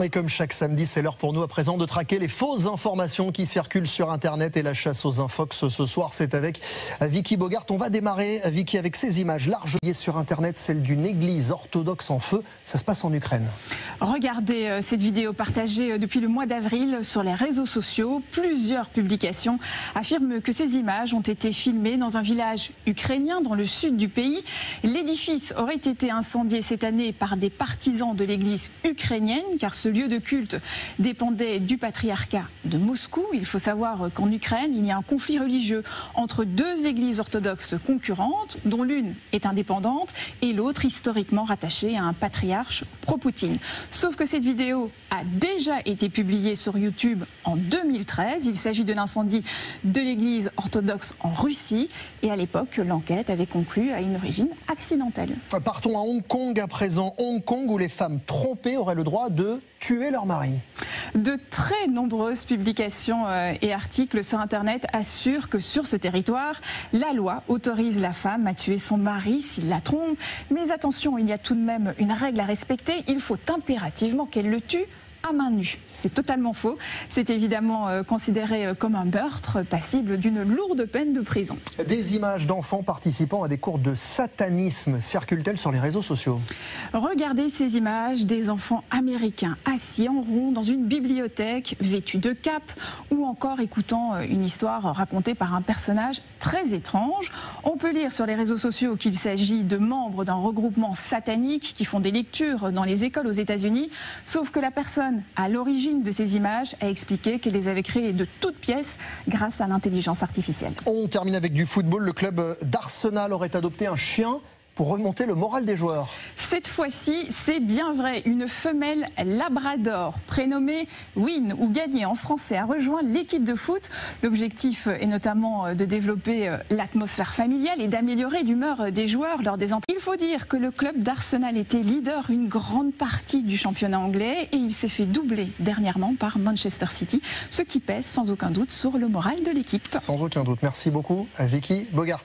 Et comme chaque samedi, c'est l'heure pour nous à présent de traquer les fausses informations qui circulent sur Internet. Et la chasse aux infox ce soir, c'est avec Vicky Bogart. On va démarrer, Vicky, avec ces images largement sur Internet, celle d'une église orthodoxe en feu. Ça se passe en Ukraine. Regardez cette vidéo partagée depuis le mois d'avril sur les réseaux sociaux. Plusieurs publications affirment que ces images ont été filmées dans un village ukrainien dans le sud du pays. L'édifice aurait été incendié cette année par des partisans de l'église ukrainienne, car ce lieu de culte dépendait du patriarcat de Moscou. Il faut savoir qu'en Ukraine, il y a un conflit religieux entre deux églises orthodoxes concurrentes, dont l'une est indépendante et l'autre historiquement rattachée à un patriarche pro-Poutine. Sauf que cette vidéo a déjà été publiée sur YouTube en 2013. Il s'agit de l'incendie de l'église orthodoxe en Russie. Et à l'époque, l'enquête avait conclu à une origine accidentelle. Partons à Hong Kong à présent. Hong Kong où les femmes trompées auraient le droit de tuer leur mari. De très nombreuses publications et articles sur Internet assurent que sur ce territoire, la loi autorise la femme à tuer son mari s'il la trompe. Mais attention, il y a tout de même une règle à respecter. Il faut impérativement qu'elle le tue à main nue. C'est totalement faux. C'est évidemment considéré comme un meurtre passible d'une lourde peine de prison. Des images d'enfants participant à des cours de satanisme circulent-elles sur les réseaux sociaux? Regardez ces images des enfants américains assis en rond dans une bibliothèque, vêtus de cape ou encore écoutant une histoire racontée par un personnage très étrange. On peut lire sur les réseaux sociaux qu'il s'agit de membres d'un regroupement satanique qui font des lectures dans les écoles aux États-Unis, sauf que la personne à l'origine de ces images a expliqué qu'elle les avait créées de toutes pièces grâce à l'intelligence artificielle. On termine avec du football. Le club d'Arsenal aurait adopté un chien pour remonter le moral des joueurs. Cette fois-ci, c'est bien vrai. Une femelle labrador, prénommée Win ou Gagné en français, a rejoint l'équipe de foot. L'objectif est notamment de développer l'atmosphère familiale et d'améliorer l'humeur des joueurs lors des entraînements. Il faut dire que le club d'Arsenal était leader une grande partie du championnat anglais et il s'est fait doubler dernièrement par Manchester City, ce qui pèse sans aucun doute sur le moral de l'équipe. Sans aucun doute. Merci beaucoup, Vicky Bogart.